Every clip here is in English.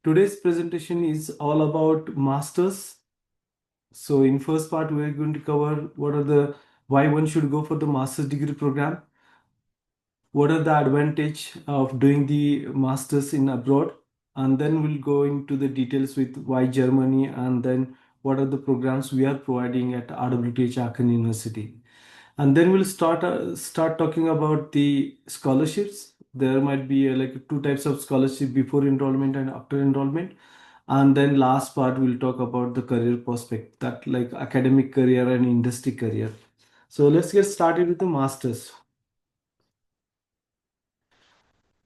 Today's presentation is all about masters. So in first part, we're going to cover why one should go for the master's degree program. What are the advantage of doing the masters in abroad? And then we'll go into the details with why Germany, and then what are the programs we are providing at RWTH Aachen University. And then we'll start talking about the scholarships. There might be like two types of scholarship: before enrollment and after enrollment. And then last part we'll talk about the career prospect, that like academic career and industry career. So let's get started with the masters.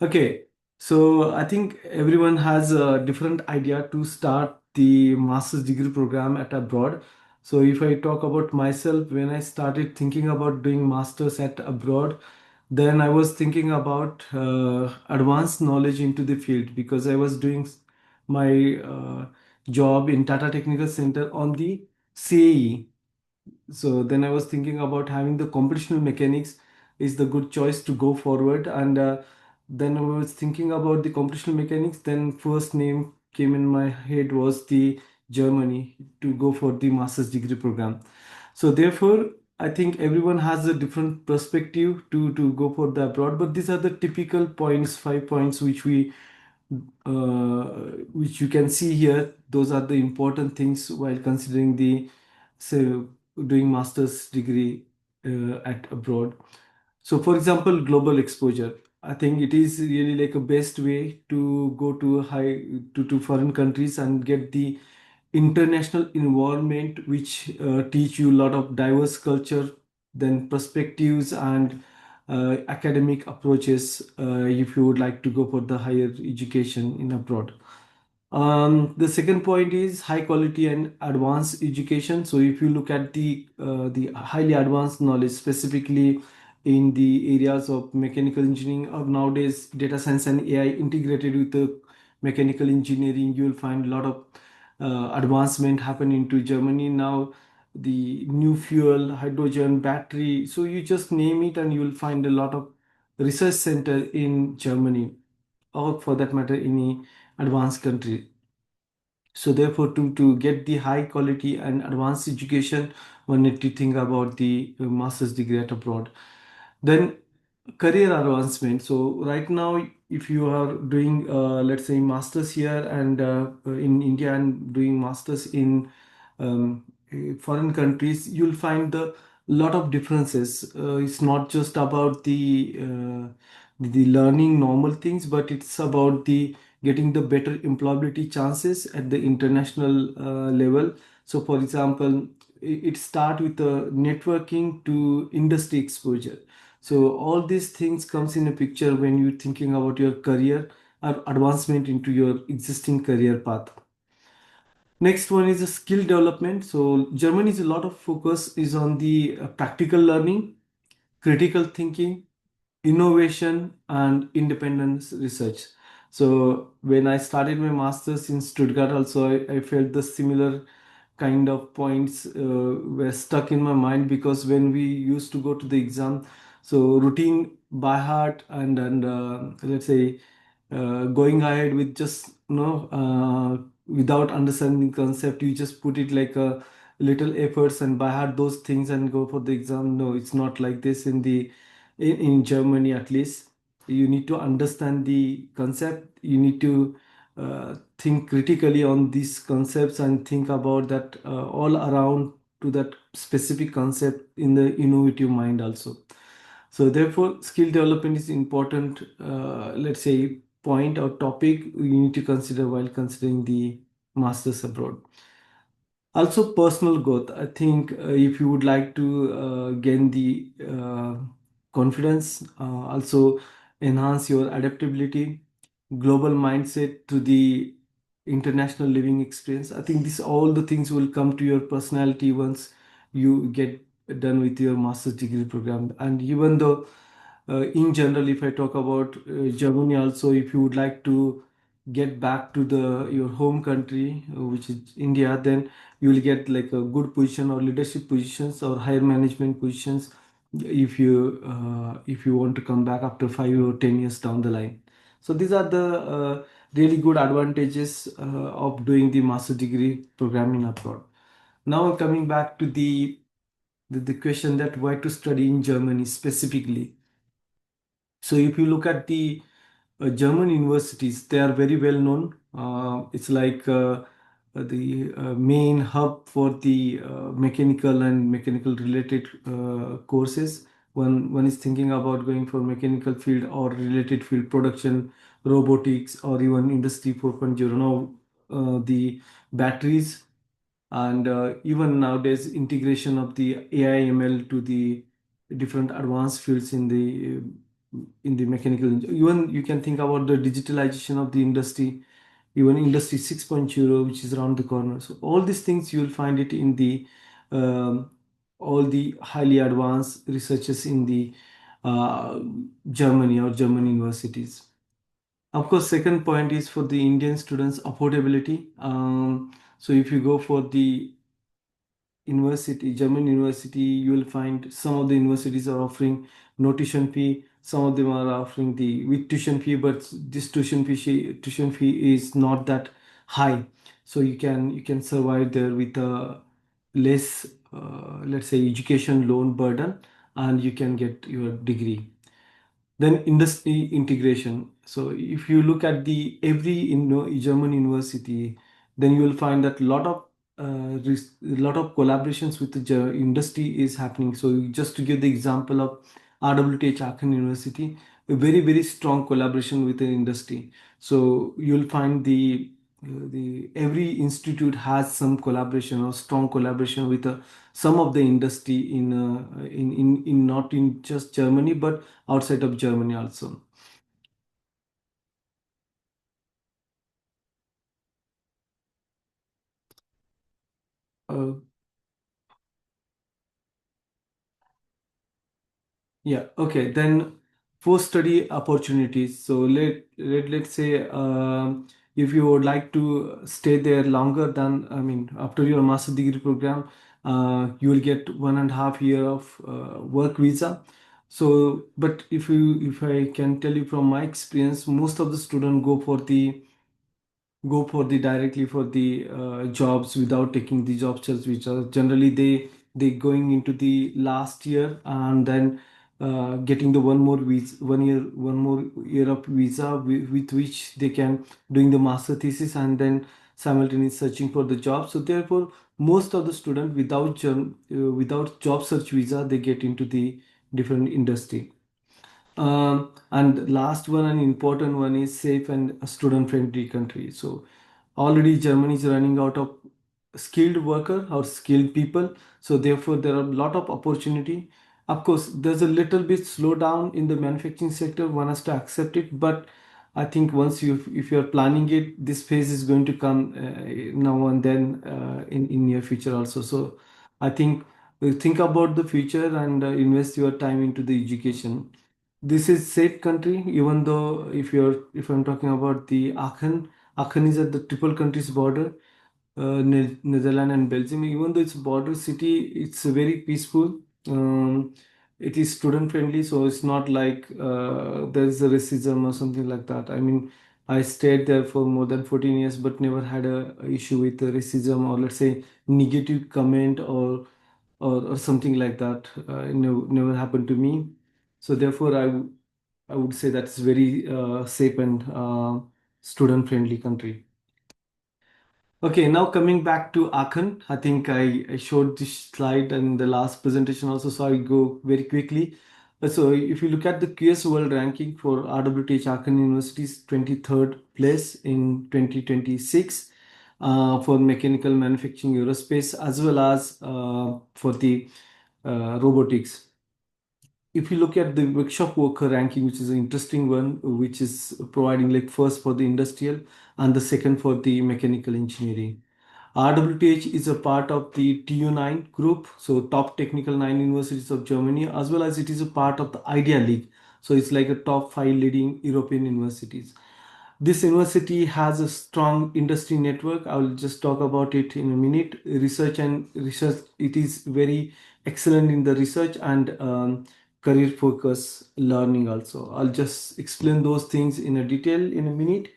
Okay, so I think everyone has a different idea to start the master's degree program at abroad. So if I talk about myself, when I started thinking about doing masters at abroad, then I was thinking about advanced knowledge into the field, because I was doing my job in Tata Technical Center on the CAE. So then I was thinking about having the computational mechanics is the good choice to go forward. And then I was thinking about the computational mechanics. Then first name came in my head was the Germany to go for the master's degree program. So therefore, I think everyone has a different perspective to go for the abroad. But these are the typical points, 5 points which you can see here. Those are the important things while considering the say doing master's degree at abroad. So for example, global exposure, I think it is really like a best way to go to to foreign countries and get the international environment, which teach you a lot of diverse culture, then perspectives and academic approaches, if you would like to go for the higher education in abroad. The second point is high quality and advanced education. So if you look at the highly advanced knowledge, specifically in the areas of mechanical engineering, or nowadays data science and AI integrated with the mechanical engineering, you will find a lot of advancement happen into Germany now. The new fuel, hydrogen, battery. So you just name it, and you will find a lot of research center in Germany, or for that matter, any advanced country. So therefore, to get the high quality and advanced education, one need to think about the master's degree at abroad. Then career advancement. So right now, if you are doing, let's say, masters here and in India, and doing masters in foreign countries, you'll find the lot of differences. It's not just about the learning normal things, but it's about the getting the better employability chances at the international level. So for example, it start with the networking to industry exposure. So all these things comes in a picture when you're thinking about your career or advancement into your existing career path. Next one is a skill development. So Germany's a lot of focus is on the practical learning, critical thinking, innovation, and independence research. So when I started my master's in Stuttgart, also I felt the similar kind of points were stuck in my mind, because when we used to go to the exam, so routine by heart and let's say going ahead with just without understanding concept, you just put it like a little efforts and by heart those things and go for the exam. No, it's not like this in Germany. At least you need to understand the concept, you need to think critically on these concepts and think about that all around to that specific concept in the innovative mind also. So therefore, skill development is important, let's say, point or topic you need to consider while considering the masters abroad. Also, personal growth. I think if you would like to gain the confidence, also enhance your adaptability, global mindset to the international living experience. I think this all the things will come to your personality once you get done with your master's degree program. And even though in general, if I talk about Germany also, if you would like to get back to the your home country, which is India, then you will get like a good position or leadership positions or higher management positions if you want to come back after 5 or 10 years down the line. So these are the really good advantages of doing the master degree program in abroad. Now coming back to the question that why to study in Germany specifically. So if you look at the German universities, they are very well known. It's like the main hub for the mechanical and mechanical related courses. One is thinking about going for mechanical field or related field, production, robotics, or even industry 4.0. Now the batteries and even nowadays integration of the AI ML to the different advanced fields in the mechanical. Even you can think about the digitalization of the industry, even industry 6.0, which is around the corner. So all these things you will find it in the um, all the highly advanced researchers in the uh, Germany or German universities. Of course, second point is for the Indian students affordability. So if you go for the university, German university, you will find some of the universities are offering no tuition fee. Some of them are offering the with tuition fee, but this tuition fee is not that high. So you can survive there with a less, let's say, education loan burden, and you can get your degree. Then industry integration. So if you look at the every German university, then you will find that lot of collaborations with the industry is happening. So just to give the example of RWTH Aachen University, a very strong collaboration with the industry. So you'll find the every institute has some collaboration or strong collaboration with some of the industry in not in just Germany but outside of Germany also. Uh, yeah, okay. Then post study opportunities. So let's say if you would like to stay there longer than, I mean, after your master degree program, you will get 1.5 year of work visa. So, but if I can tell you from my experience, most of the students go for the directly for the jobs without taking the job search visa. Generally, they going into the last year and then getting the one more year of visa with which they can doing the master thesis and then simultaneously searching for the job. So therefore, most of the student without job search visa they get into the different industry. And last one and important one is safe and student friendly country. So already Germany is running out of skilled worker or skilled people. So therefore there are a lot of opportunity. Of course, there's a little bit slowdown in the manufacturing sector. One has to accept it, but I think once if you're planning it, this phase is going to come now and then in near future also. So I think about the future and invest your time into the education. This is safe country, even though if I'm talking about the Aachen is at the triple countries border, Netherlands and Belgium. Even though it's a border city, it's very peaceful. It is student friendly, so it's not like there is a racism or something like that. I mean, I stayed there for more than 14 years, but never had a issue with the racism or let's say negative comment or something like that. Never happened to me. So therefore, I would say that's very safe and student friendly country. Okay, now coming back to Aachen, I think I showed this slide in the last presentation also, so I go very quickly. So if you look at the QS World Ranking for RWTH Aachen University's 23rd place in 2026 for mechanical manufacturing aerospace as well as for the robotics. If you look at the workshop worker ranking, which is an interesting one, which is providing like first for the industrial and the second for the mechanical engineering. RWTH is a part of the TU9 group, so top technical 9 universities of Germany, as well as it is a part of the IDEA League. So it's like a top 5 leading European universities. This university has a strong industry network. I will just talk about it in a minute. Research, it is very excellent in the research and career focus learning also. I'll just explain those things in a detail in a minute.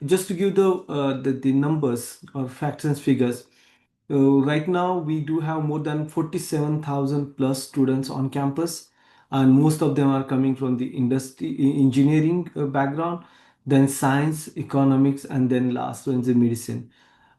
Just to give the numbers or facts and figures, right now we do have more than 47,000 plus students on campus, and most of them are coming from the industry, engineering background, then science, economics, and then last one is the medicine.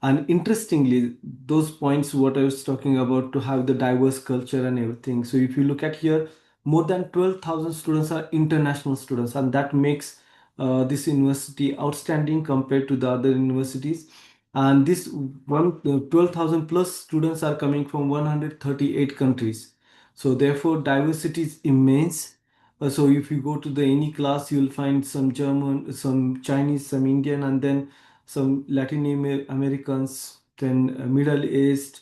And interestingly, those points what I was talking about, to have the diverse culture and everything. So if you look at here, more than 12,000 students are international students, and that makes this university outstanding compared to the other universities. And this 12,000 plus students are coming from 138 countries. So therefore, diversity is immense. So if you go to the any class, you'll find some German, some Chinese, some Indian, and then some Latin Americans, then Middle East,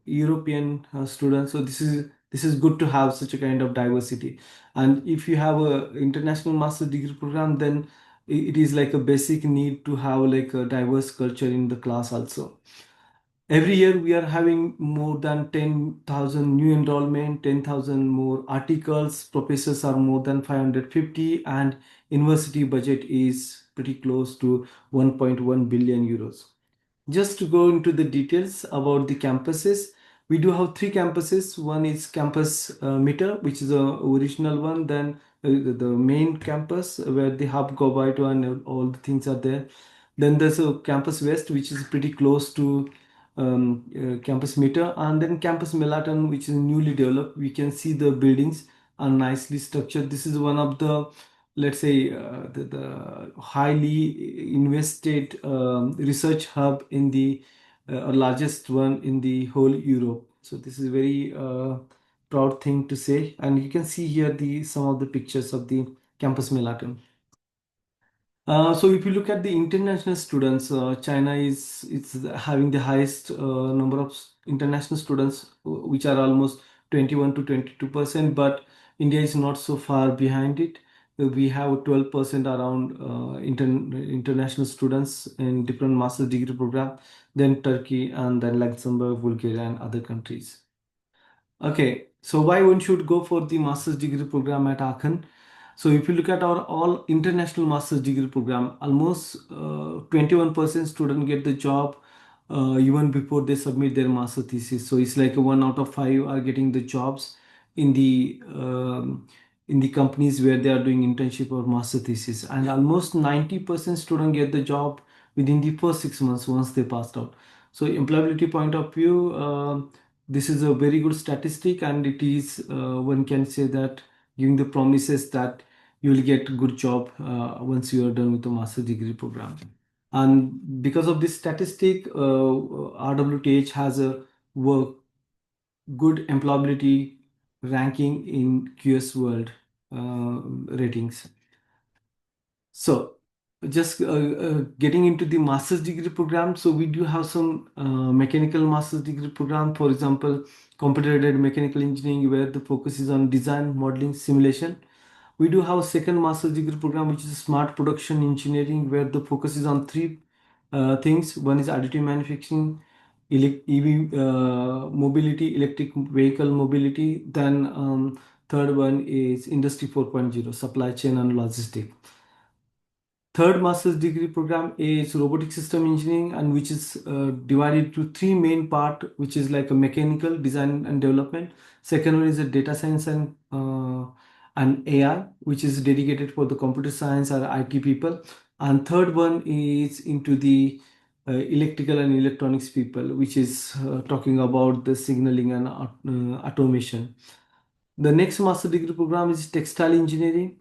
European students. So this is good to have such a kind of diversity. And if you have a international master degree program, then it is like a basic need to have like a diverse culture in the class also. Every year we are having more than 10,000 new enrollment, 10,000 more articles, professors are more than 550, and university budget is pretty close to 1.1 billion euros. Just to go into the details about the campuses, we do have three campuses. One is campus Meter, which is a original one. Then the main campus where the hub Gobaito and all the things are there. Then there's a campus West, which is pretty close to campus Meter, and then campus Melaton, which is newly developed. We can see the buildings are nicely structured. This is one of the, let's say, the highly invested research hub in the largest one in the whole Europe. So this is very proud thing to say, and you can see here the some of the pictures of the campus Melaton. So if you look at the international students, China is it's having the highest number of international students, which are almost 21 to 22%. But India is not so far behind it. We have 12% around international students in different master's degree program, then Turkey, and then Luxembourg, Bulgaria, and other countries. Okay, so why one should go for the master's degree program at Aachen? So if you look at our all international master's degree program, almost 21% student get the job even before they submit their master thesis. So it's like one out of five are getting the jobs in the companies where they are doing internship or master thesis, and almost 90% student get the job within the first 6 months once they passed out. So employability point of view. This is a very good statistic, and it is one can say that giving the promises that you will get good job once you are done with the master degree program. And because of this statistic, RWTH has a work good employability ranking in QS World ratings. So, just getting into the master's degree program. So, we do have some mechanical master's degree program, for example, computer-aided mechanical engineering, where the focus is on design, modeling, simulation. We do have a second master's degree program, which is smart production engineering, where the focus is on three things. One is additive manufacturing, EV mobility, electric vehicle mobility. Then third one is Industry 4.0, supply chain and logistics. Third master's degree program is robotic system engineering, and which is divided to three main part, which is like a mechanical design and development. Second one is a data science and AI, which is dedicated for the computer science or IT people. And third one is into the electrical and electronics people, which is talking about the signaling and automation. The next master degree program is textile engineering,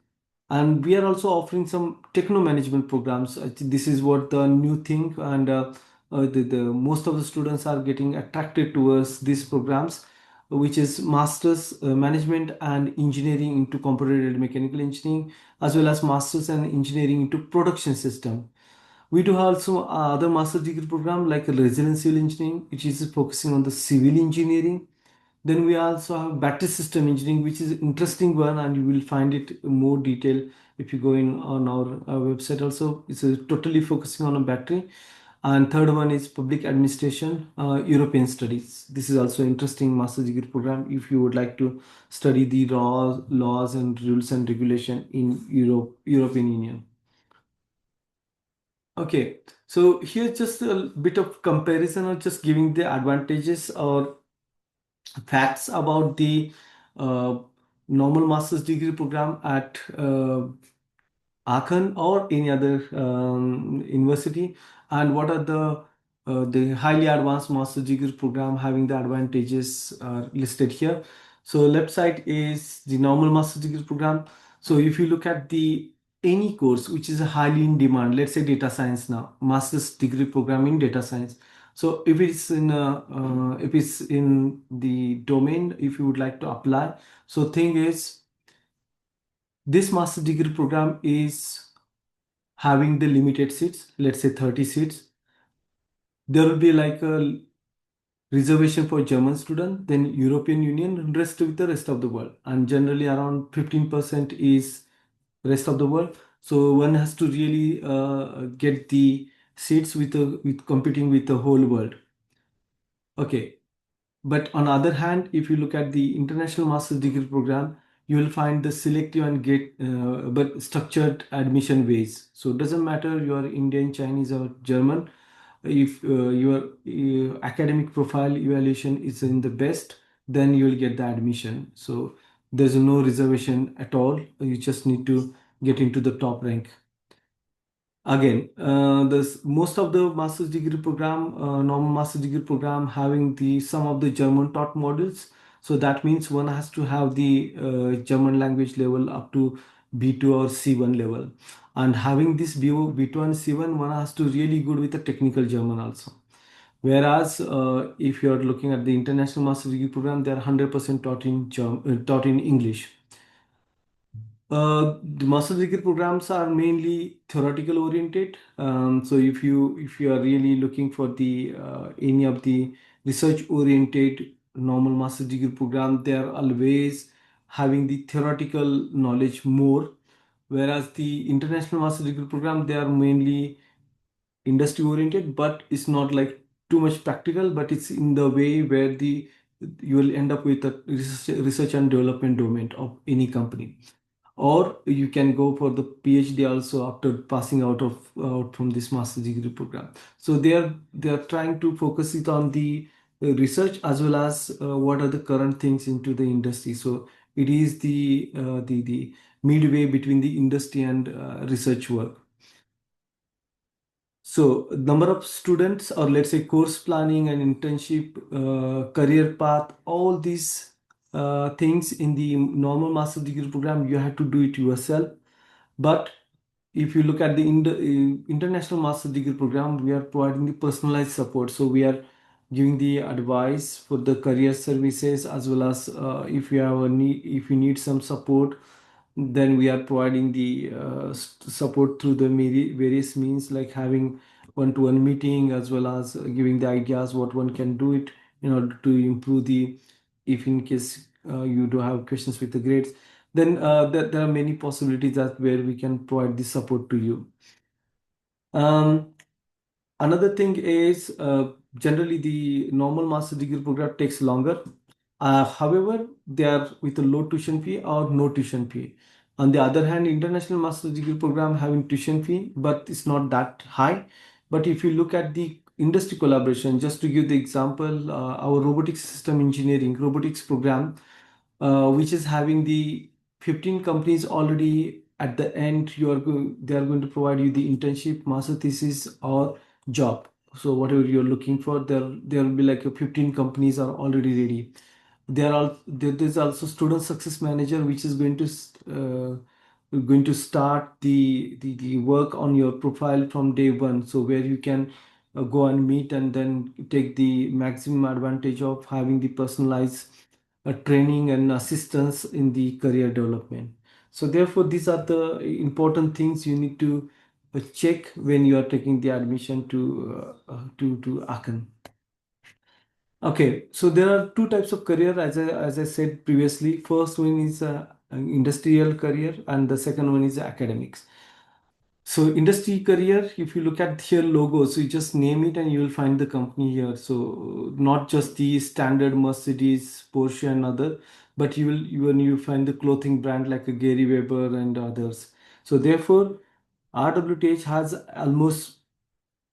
and we are also offering some techno management programs. I think this is what the new thing, and the most of the students are getting attracted towards these programs, which is masters management and engineering into computer-aided mechanical engineering, as well as masters and engineering into production system. We do also other master degree program like residential civil engineering, which is focusing on the civil engineering. Then we also have battery system engineering, which is interesting one, and you will find it in more detail if you go in on our website. Also, it's totally focusing on a battery. And third one is public administration, European studies. This is also interesting master degree program if you would like to study the laws and rules and regulation in European Union. Okay, so here's just a bit of comparison or just giving the advantages or facts about the uh, normal master's degree program at Aachen or any other university, and what are the highly advanced master degree program having the advantages are listed here. So left side is the normal master degree program. So if you look at the any course which is highly in demand, let's say data science now, master's degree program in data science. So if it's in the domain, if you would like to apply, so thing is this master degree program is having the limited seats, let's say 30 seats. There will be like a reservation for German student, then European Union, and rest with the rest of the world. And generally around 15% is rest of the world. So one has to really get the seats with competing with the whole world. Okay. But on the other hand, if you look at the international master's degree program, you will find the selective and get but structured admission ways. So it doesn't matter you are Indian, Chinese, or German. If your academic profile evaluation is in the best, then you will get the admission. So there's no reservation at all. You just need to get into the top rank. Again, this most of the master's degree program, normal master's degree program, having the some of the German taught modules. So that means one has to have the German language level up to B2 or C1 level, and having this B2 and C1, one has to really good with the technical German also. Whereas if you are looking at the international master's degree program, they are 100% taught in English. The master degree programs are mainly theoretical oriented. So if you are really looking for the any of the research oriented normal master degree program, they are always having the theoretical knowledge more. Whereas the international master degree program, they are mainly industry oriented, but it's not like too much practical, but it's in the way where the you will end up with a research and development domain of any company, or you can go for the PhD also after passing out from this master degree program. So they are trying to focus it on the research as well as what are the current things into the industry. So it is the midway between the industry and research work. So number of students, or let's say course planning and internship, career path, all these things in the normal master degree program, you have to do it yourself. But if you look at the international master degree program, we are providing the personalized support. So we are giving the advice for the career services, as well as if you have a need, if you need some support, then we are providing the support through the various means, like having one-to-one meeting, as well as giving the ideas what one can do it in order to improve the, if in case you do have questions with the grades, then there are many possibilities that where we can provide this support to you. um, Another thing is generally the normal master degree program takes longer. However, they are with a low tuition fee or no tuition fee. On the other hand, international master degree program having tuition fee, but it's not that high. But if you look at the industry collaboration, just to give the example, our robotics system engineering robotics program, which is having the 15 companies already at the end, they are going to provide you the internship, master thesis, or job. So whatever you're looking for, there will be like a 15 companies are already ready. There's also student success manager, which is going to start the work on your profile from day one. So where you can go and meet and then take the maximum advantage of having the personalized training and assistance in the career development. So therefore, these are the important things you need to check when you are taking the admission to Aachen. Okay, so there are two types of career, as I said previously. First one is an industrial career, and the second one is academics. So industry career, if you look at here logo, so you just name it and you will find the company here. So not just the standard Mercedes, Porsche and other, but you find the clothing brand like a Gary Weber and others. So therefore, RWTH has almost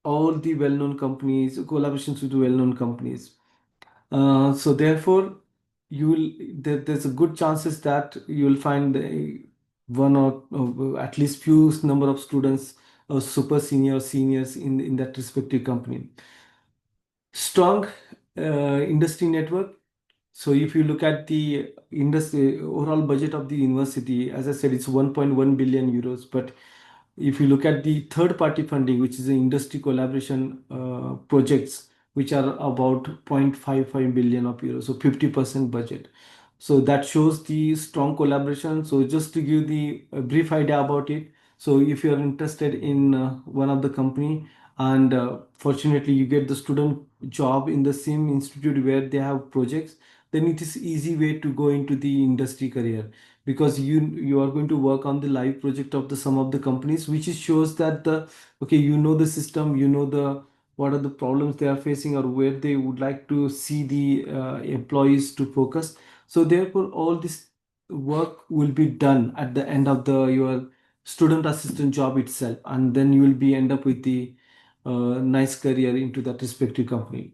all the well-known companies, collaborations with well-known companies. So therefore, there's a good chances that you will find one or at least few number of students or super senior seniors in that respective company. Strong industry network. So if you look at the industry overall budget of the university, as I said, it's 1.1 billion euros. But if you look at the third party funding, which is the industry collaboration projects, which are about 0.55 billion of euros, so 50% budget. So that shows the strong collaboration. So just to give the a brief idea about it, so if you are interested in one of the company, and fortunately you get the student job in the same institute where they have projects, then it is easy way to go into the industry career, because you are going to work on the live project of the some of the companies, which is shows that the okay, you know the system, you know the what are the problems they are facing, or where they would like to see the employees to focus. So therefore all this work will be done at the end of the your student assistant job itself, and then you will be end up with the nice career into that respective company.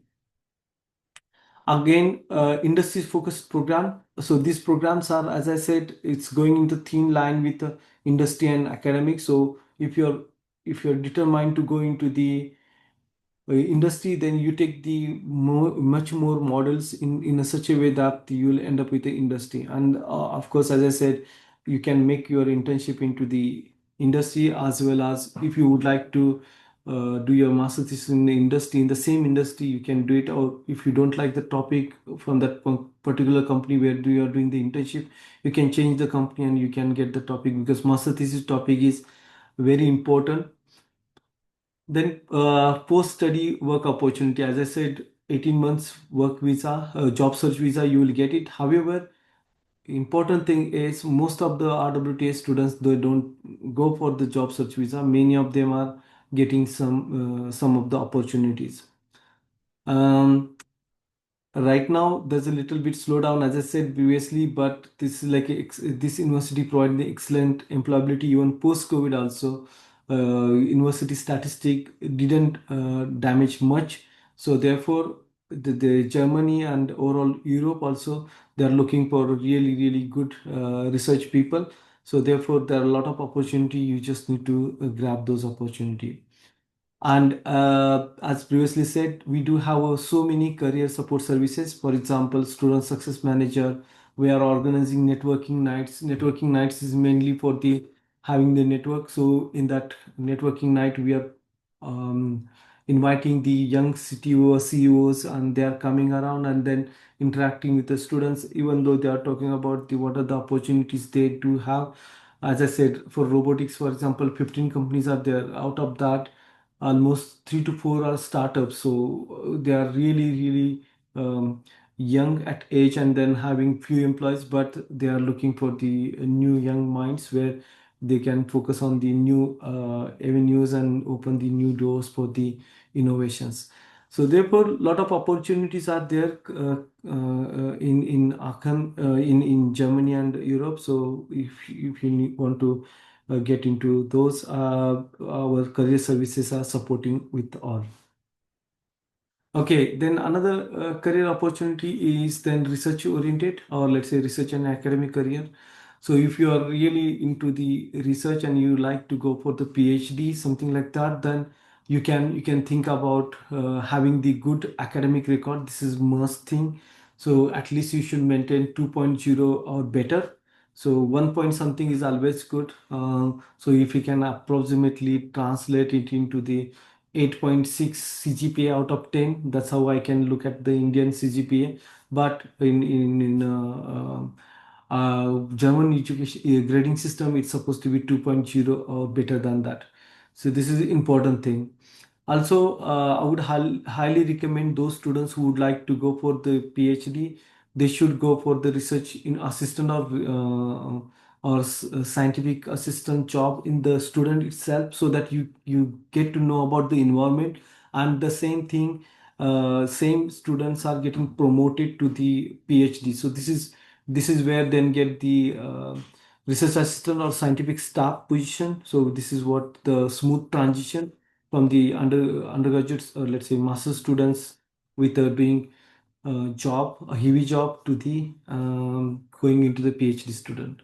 Again, industry focused program. So these programs are, as I said, it's going into thin line with industry and academic. So if you're determined to go into the industry, then you take the much more models in a such a way that you will end up with the industry. And of course, as I said, you can make your internship into the industry, as well as if you would like to do your master's thesis in the industry, in the same industry, you can do it. Or if you don't like the topic from that particular company where you are doing the internship, you can change the company and you can get the topic, because master thesis topic is very important. Then post-study work opportunity, as I said, 18 months work visa, job search visa, you will get it. However, important thing is most of the RWTH students, they don't go for the job search visa. Many of them are getting some of the opportunities. Um, Right now, there's a little bit slowdown, as I said previously, but this is like this university providing excellent employability even post-COVID also. University statistic didn't damage much, so therefore the Germany and overall Europe also, they are looking for really really good research people. So therefore there are a lot of opportunity. You just need to grab those opportunity. And as previously said, we do have so many career support services. For example, student success manager. We are organizing networking nights. Networking nights is mainly for the having the network. So in that networking night, we are um, inviting the young CTOs, CEOs, and they are coming around and then interacting with the students. Even though they are talking about the what are the opportunities they do have. As I said, for robotics, for example, 15 companies are there. Out of that, almost 3 to 4 are startups, so they are really really young at age and then having few employees, but they are looking for the new young minds where they can focus on the new avenues and open the new doors for the innovations. So therefore a lot of opportunities are there in Aachen, in Germany and Europe. So if you want to get into those, our career services are supporting with all. Okay, then another career opportunity is then research oriented, or let's say research and academic career. So if you are really into the research and you like to go for the PhD, something like that, then you can think about having the good academic record. This is must thing. So at least you should maintain 2.0 or better. So 1 point something is always good. So if you can approximately translate it into the 8.6 CGPA out of 10. That's how I can look at the Indian CGPA. But in German education grading system, it's supposed to be 2.0 or better than that. So this is the important thing. Also, I would highly recommend those students who would like to go for the PhD. They should go for the research in assistant or scientific assistant job in the student itself, so that you get to know about the environment. And the same thing, same students are getting promoted to the PhD. So this is where then get the research assistant or scientific staff position. So this is what the smooth transition. from the undergraduates, or let's say master students with doing job, a heavy job, to the going into the PhD student.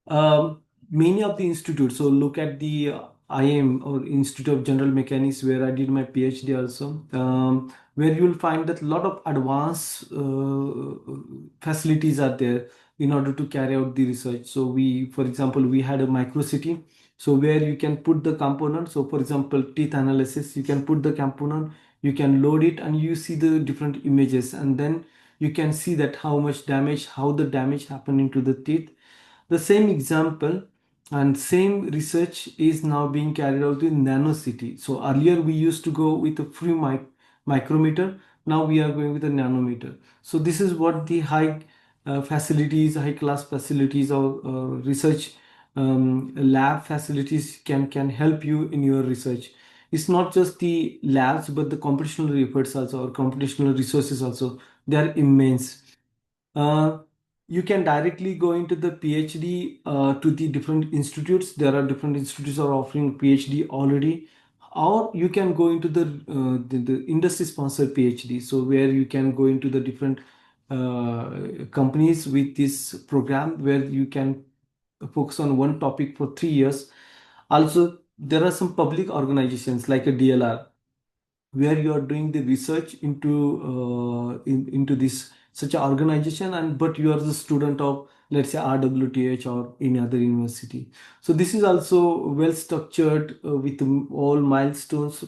Um, Many of the institutes, so look at the IM, or Institute of General Mechanics, where I did my PhD also, where you will find that a lot of advanced facilities are there in order to carry out the research. So we, for example, we had a micro city, so where you can put the component. So for example, teeth analysis, you can put the component, you can load it, and you see the different images, and then you can see that how much damage, how the damage happened into the teeth. The same example and same research is now being carried out in nanocity. So earlier we used to go with a free micrometer. Now we are going with a nanometer. So this is what the high facilities, high class facilities, or research lab facilities can help you in your research. It's not just the labs, but the computational efforts also, or computational resources also. They are immense. uh, you can directly go into the PhD to the different institutes. There are different institutes are offering PhD already, or you can go into the industry sponsored PhD. So where you can go into the different companies with this program, where you can focus on one topic for 3 years. Also, there are some public organizations like a DLR, where you are doing the research into this such an organization, and but you are the student of, let's say, RWTH or any other university. So this is also well structured with all milestones.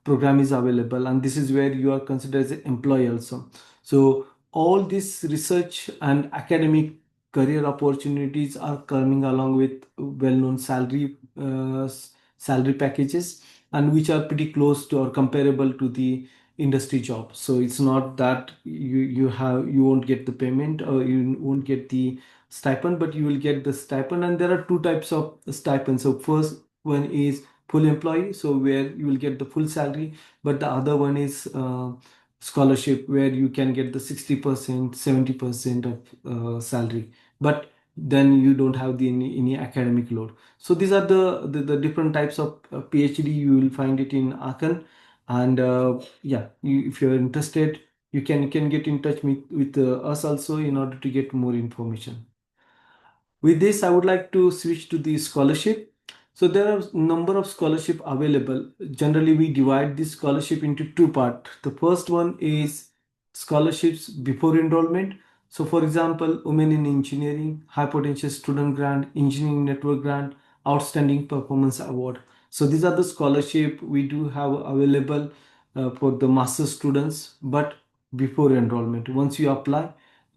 Program is available, and this is where you are considered as an employee also. So all this research and academic career opportunities are coming along with well-known salary packages, and which are pretty close to or comparable to the industry job. So it's not that you won't get the payment, or you won't get the stipend, but you will get the stipend. And there are two types of stipends. So first one is full employee, so where you will get the full salary, but the other one is scholarship, where you can get the 60%, 70% of salary, but then you don't have any academic load. So these are the different types of PhD. You will find it in Aachen. And yeah, if you're interested, you can get in touch with us also in order to get more information. With this, I would like to switch to the scholarship. So there are number of scholarship available. Generally, we divide this scholarship into two parts. The first one is scholarships before enrollment. So for example, Women in Engineering, High Potential Student Grant, Engineering Network Grant, Outstanding Performance Award. So these are the scholarship we do have available for the master students, but before enrollment. Once you apply,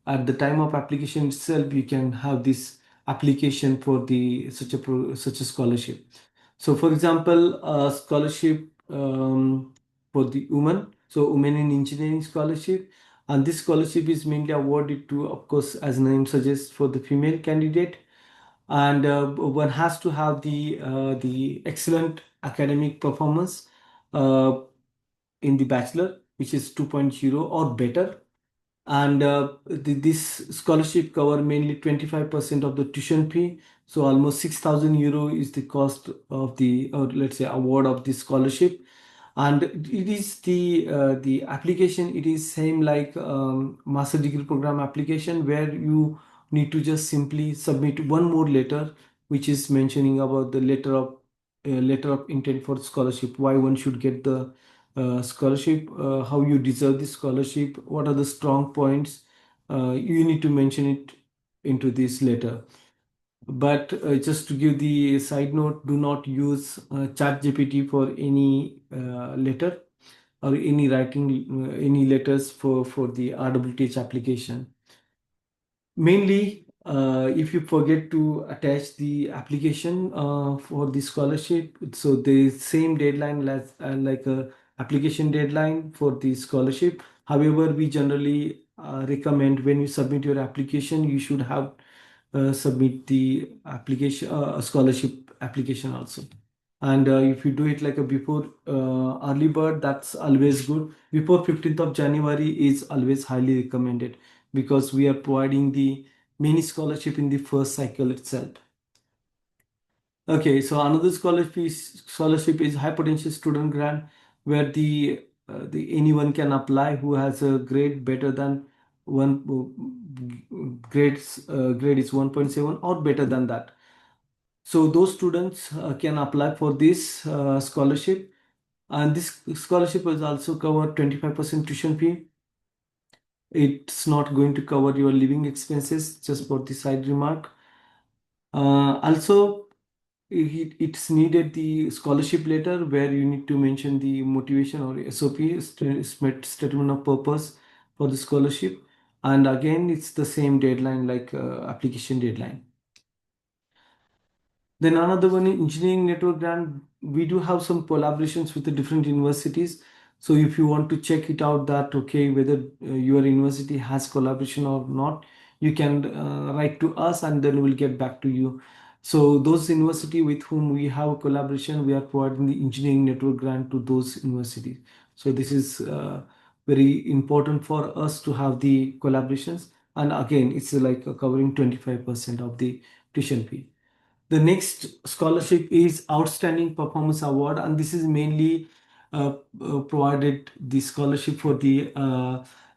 at the time of application itself, you can have this application for the such a scholarship. So for example, a scholarship for the women, so Women in Engineering scholarship, and this scholarship is mainly awarded to, of course, as name suggests, for the female candidate. And one has to have the excellent academic performance uh, in the bachelor, which is 2.0 or better. And this scholarship cover mainly 25% of the tuition fee. So almost 6,000 euro is the cost of the, or let's say, award of the scholarship. And it is the application, it is same like master degree program application, where you need to just simply submit one more letter, which is mentioning about the letter of intent for scholarship, why one should get the scholarship, how you deserve the scholarship, what are the strong points. You need to mention it into this letter. But just to give the side note, do not use ChatGPT for any letter, or any writing any letters for the RWTH application. Mainly, if you forget to attach the application for the scholarship, so the same deadline like a application deadline for the scholarship. However, we generally recommend, when you submit your application, you should have submit the application scholarship application also. And if you do it like a before early bird, that's always good. Before 15th of January is always highly recommended, because we are providing the mini scholarship in the first cycle itself. Okay, so another scholarship is high potential student grant, where the anyone can apply who has a grade better than one grade is 1.7 or better than that. So those students can apply for this scholarship, and this scholarship will also cover 25% tuition fee. It's not going to cover your living expenses, just for the side remark. Also, it's needed the scholarship letter, where you need to mention the motivation or SOP, statement of purpose, for the scholarship. And again, it's the same deadline like application deadline. Then another one, engineering network grant. We do have some collaborations with the different universities. So if you want to check it out, that okay, whether your university has collaboration or not, you can write to us, and then we'll get back to you. So those university with whom we have a collaboration, we are providing the engineering network grant to those universities. So this is very important for us to have the collaborations. And again, it's like covering 25% of the tuition fee. The next scholarship is Outstanding Performance Award, and this is mainly provided the scholarship for the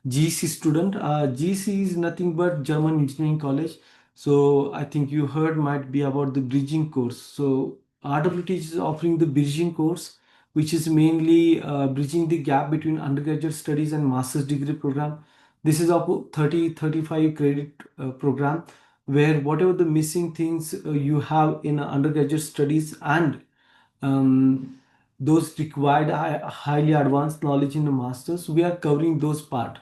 GC student. GC is nothing but German Engineering College. So I think you heard might be about the bridging course. So RWTH is offering the bridging course, which is mainly bridging the gap between undergraduate studies and master's degree program. This is a 35 credit program, where whatever the missing things you have in undergraduate studies, and those required highly advanced knowledge in the masters, we are covering those part.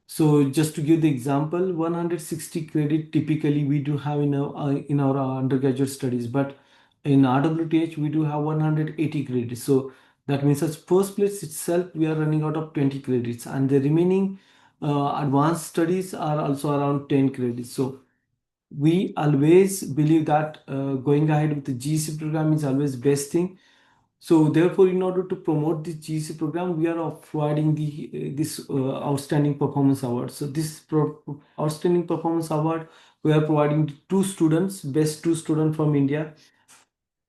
So just to give the example, 160 credit typically we do have in our undergraduate studies, but in RWTH we do have 180 credits. So that means as first place itself we are running out of 20 credits, and the remaining advanced studies are also around 10 credits. So we always believe that going ahead with the GC program is always best thing. So therefore, in order to promote this GC program, we are providing this outstanding performance award. So this outstanding performance award, we are providing to two students, best two students from India,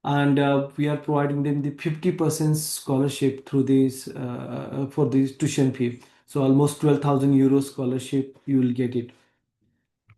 and we are providing them the 50% scholarship through this for this tuition fee. So almost 12,000 euro scholarship, you will get it.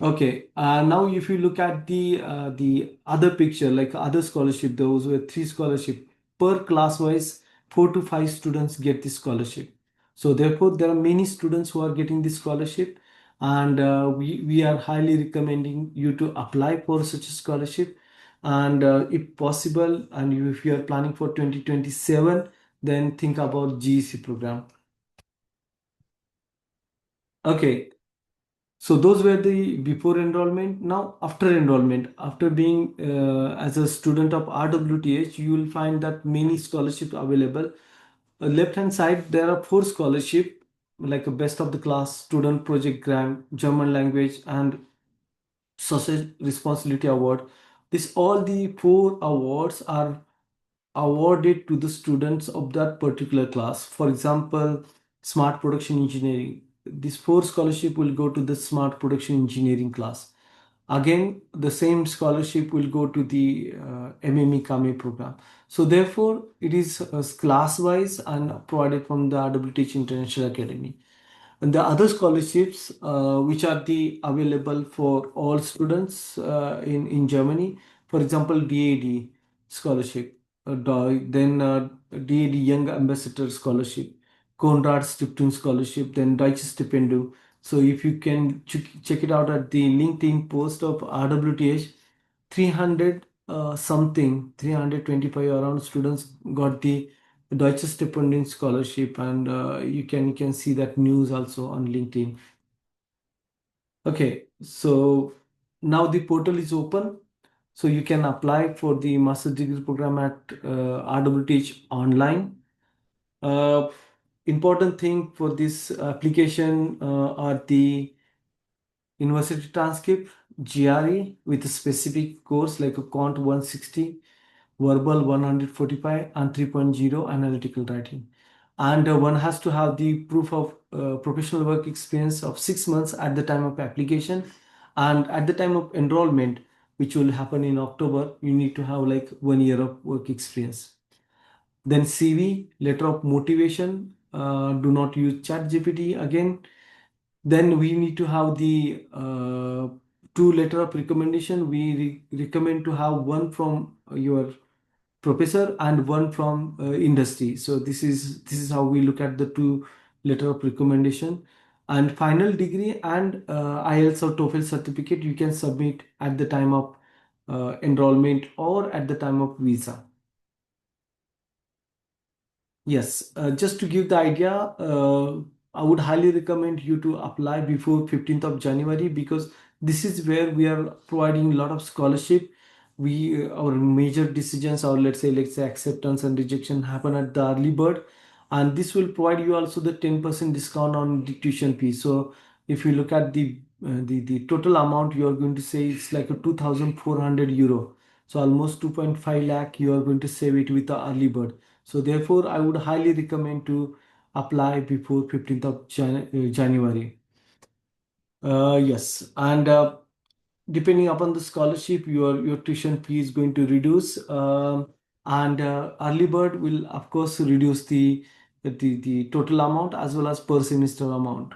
Okay, now if you look at the other picture, like other scholarship, those were three scholarship per class wise, 4 to 5 students get this scholarship. So therefore, there are many students who are getting this scholarship, and we are highly recommending you to apply for such a scholarship. And if possible, and if you are planning for 2027, then think about GEC program. Okay, so those were the before enrollment. Now after enrollment, after being as a student of RWTH, you will find that many scholarships available. Left hand side, there are 4 scholarship, like a best of the class, student project grant, German language, and social responsibility award. This all the 4 awards are awarded to the students of that particular class. For example, smart production engineering. This 4 scholarship will go to the smart production engineering class. Again, the same scholarship will go to the MME Kame program. So therefore, it is class wise and provided from the RWTH International Academy. And the other scholarships, which are the available for all students in Germany, for example, DAD scholarship, then DAD Young Ambassador scholarship, Konrad Stiftung scholarship, then Deutsche Stipendium. So if you can check it out at the LinkedIn post of RWTH, 300 something, 325 around students got the Deutsche Stipendium scholarship, and you can see that news also on LinkedIn. Okay, so now the portal is open, so you can apply for the master's degree program at RWTH online. Uh, Important thing for this application are the university transcript, GRE with a specific course like a Quant 160, verbal 145, and 3.0 analytical writing. And one has to have the proof of professional work experience of 6 months at the time of application, and at the time of enrollment which will happen in October, you need to have like 1 year of work experience. Then CV, letter of motivation. Do not use Chat GPT again. Then we need to have the two letter of recommendation. We recommend to have one from your professor and one from industry. So this is how we look at the two letter of recommendation. And final degree and IELTS or TOEFL certificate you can submit at the time of enrollment or at the time of visa. Yes, just to give the idea, I would highly recommend you to apply before 15th of January, because this is where we are providing a lot of scholarship. Our major decisions, or let's say acceptance and rejection happen at the early bird, and this will provide you also the 10% discount on the tuition fee. So if you look at the total amount, you are going to say it's like a 2,400 euro. So almost 2.5 lakh you are going to save it with the early bird. So therefore, I would highly recommend to apply before 15th of January. Yes, and depending upon the scholarship, your tuition fee is going to reduce, and early bird will of course reduce the total amount as well as per semester amount.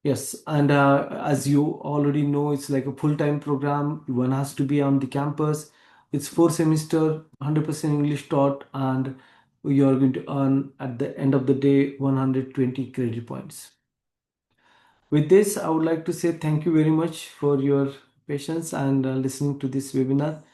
Yes, and as you already know, it's like a full-time program. One has to be on the campus. It's 4 semester, 100% English taught, and you're going to earn at the end of the day 120 credit points. With this, I would like to say thank you very much for your patience and listening to this webinar.